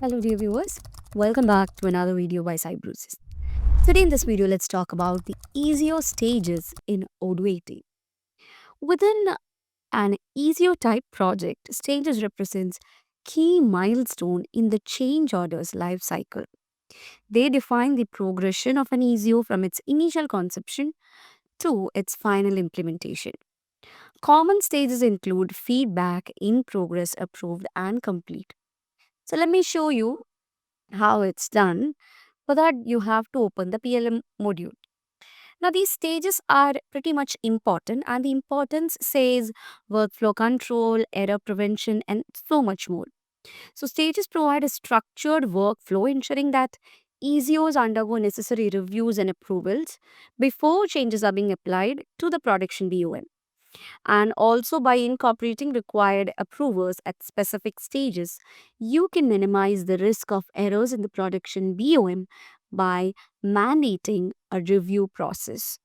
Hello dear viewers, welcome back to another video by Cybrosys. Today in this video, let's talk about the easier stages in Odoo 18. Within an easier type project, stages represents key milestone in the change order's life cycle. They define the progression of an EZO from its initial conception to its final implementation. Common stages include feedback, in progress, approved, and complete. So let me show you how it's done. For that, you have to open the PLM module. Now, these stages are pretty much important, and the importance says workflow control, error prevention, and so much more. So, stages provide a structured workflow ensuring that EZOs undergo necessary reviews and approvals before changes are being applied to the production BOM. And also, by incorporating required approvers at specific stages, you can minimize the risk of errors in the production BOM by mandating a review process.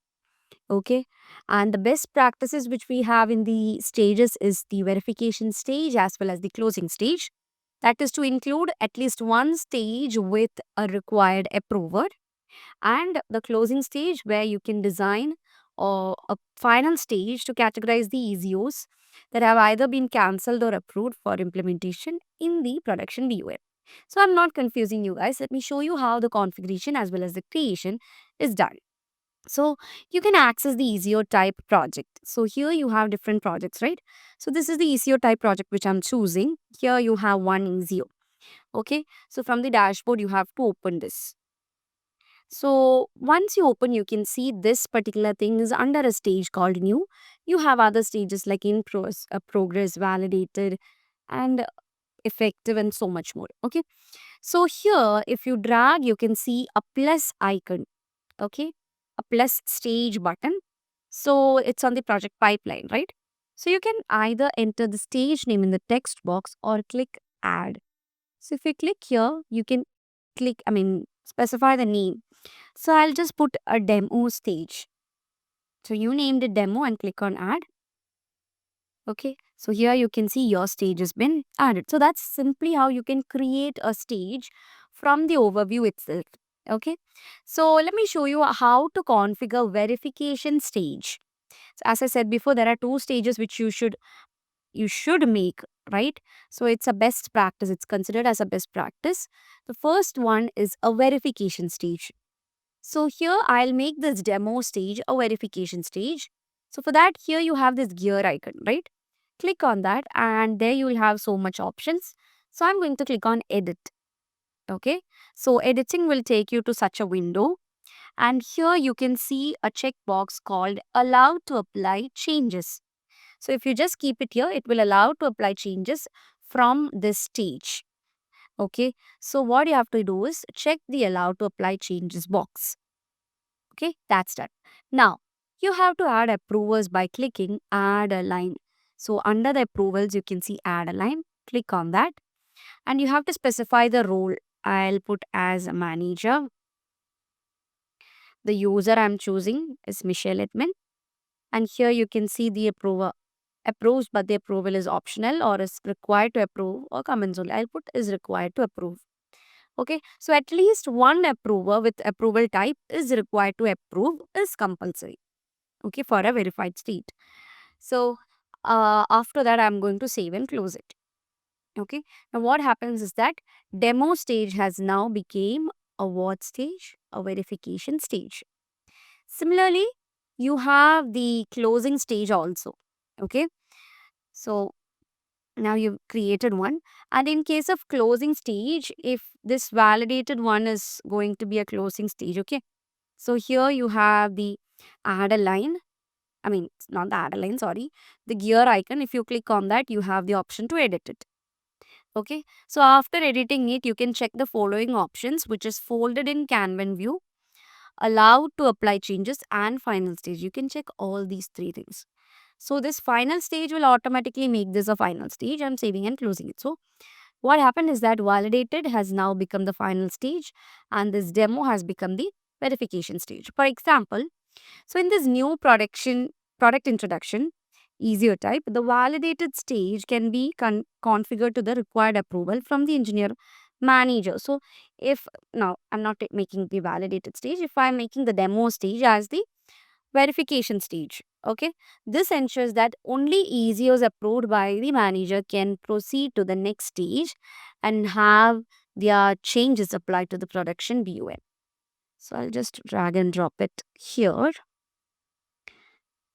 Okay, and the best practices which we have in the stages is the verification stage as well as the closing stage. That is to include at least one stage with a required approver, and the closing stage where you can design or a final stage to categorize the EZOs that have either been cancelled or approved for implementation in the production BOM. So I'm not confusing you guys. Let me show you how the configuration as well as the creation is done. So you can access the EZO type project. So here you have different projects, right? So this is the EZO type project which I'm choosing. Here you have one EZO. Okay. So from the dashboard, you have to open this. So once you open, you can see this particular thing is under a stage called new. You have other stages like progress, validated, and effective, and so much more. Okay. So here, if you drag, you can see a plus icon. Okay. A plus stage button. So it's on the project pipeline, right? So you can either enter the stage name in the text box or click add. So if you click here, you can specify the name. So I'll just put a demo stage. So you named it demo and click on add. Okay. So here you can see your stage has been added. So that's simply how you can create a stage from the overview itself. Okay. So let me show you how to configure verification stage. So as I said before, there are two stages which you should make, right? So it's a best practice. It's considered as a best practice. The first one is a verification stage. So here I'll make this demo stage a verification stage. So for that, here you have this gear icon, right? Click on that and there you will have so much options. So I'm going to click on edit. Okay. So editing will take you to such a window. And here you can see a checkbox called allow to apply changes. So if you just keep it here, it will allow to apply changes from this stage. Okay. So what you have to do is check the allow to apply changes box. Okay, that's done. Now, you have to add approvers by clicking add a line. So, under the approvals, you can see add a line. Click on that and you have to specify the role. I'll put as a manager. The user I'm choosing is Michelle Edmond. And here you can see the approver approves, but the approval is optional or is required to approve or comments only. I'll put is required to approve. Okay, so at least one approver with approval type is required to approve is compulsory. Okay, for a verified state. So after that, I'm going to save and close it. Okay, now what happens is that demo stage has now became a what stage? A verification stage. Similarly, you have the closing stage also. Okay, so now you've created one, and in case of closing stage, if this validated one is going to be a closing stage, okay, so here you have the add a line. It's not the add a line, sorry. The gear icon, if you click on that, you have the option to edit it. Okay. So after editing it, you can check the following options, which is folded in Kanban view, allowed to apply changes, and final stage. You can check all these three things. So this final stage will automatically make this a final stage. I'm saving and closing it. So what happened is that validated has now become the final stage and this demo has become the verification stage. For example, so in this new product introduction, easier type, the validated stage can be configured to the required approval from the engineer manager. So if now I'm not making the validated stage, if I'm making the demo stage as the verification stage, okay, this ensures that only ECOs approved by the manager can proceed to the next stage and have their changes applied to the production BUM. So I'll just drag and drop it here.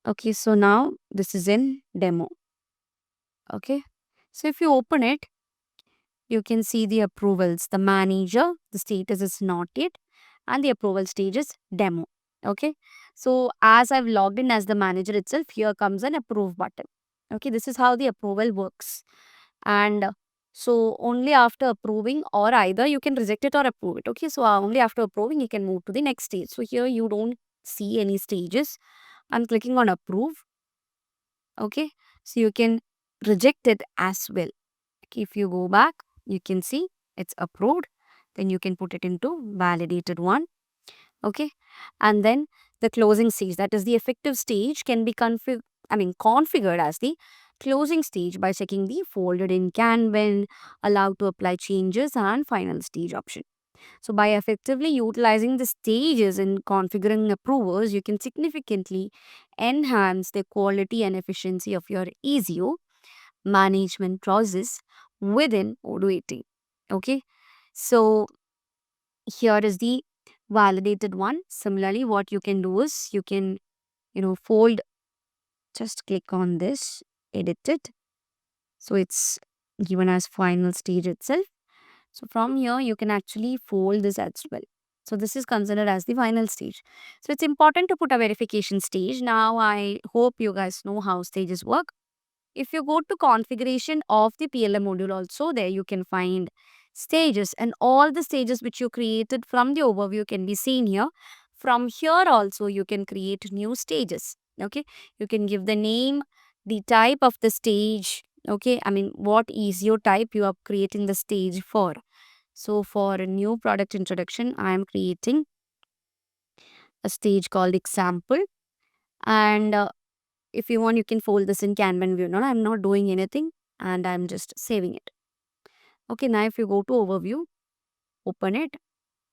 Okay, so now this is in demo. Okay, so if you open it, you can see the approvals. The manager, the status is not yet, and the approval stage is demo. Okay, so as I've logged in as the manager itself, here comes an approve button. Okay, this is how the approval works. And so only after approving, or either you can reject it or approve it. Okay, so only after approving, you can move to the next stage. So here you don't see any stages. I'm clicking on approve. Okay, so you can reject it as well. Okay, if you go back, you can see it's approved. Then you can put it into validated one. Okay, and then the closing stage, that is the effective stage, can be configured as the closing stage by checking the folded in Kanban, allowed to apply changes, and final stage option. So by effectively utilizing the stages in configuring approvers, you can significantly enhance the quality and efficiency of your ECO management process within Odoo 18. Okay, so here is the validated one. Similarly, what you can do is you can, fold, just click on this, edit it. So it's given as final stage itself. So from here, you can actually fold this as well. So this is considered as the final stage. So it's important to put a verification stage. Now, I hope you guys know how stages work. If you go to configuration of the PLM module also, there you can find stages, and all the stages which you created from the overview can be seen here. From here also you can create new stages. Okay, you can give the name, the type of the stage. Okay, what is your type you are creating the stage for. So for a new product introduction, I am creating a stage called example, and if you want, you can fold this in Kanban view. No, I'm not doing anything, and I'm just saving it. Okay, now if you go to overview, open it,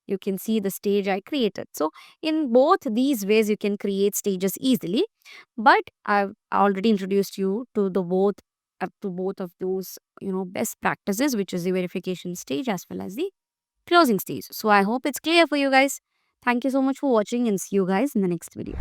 you can see the stage I created. So in both these ways, you can create stages easily. But I've already introduced you to the both up to both of those, best practices, which is the verification stage as well as the closing stage. So I hope it's clear for you guys. Thank you so much for watching, and see you guys in the next video.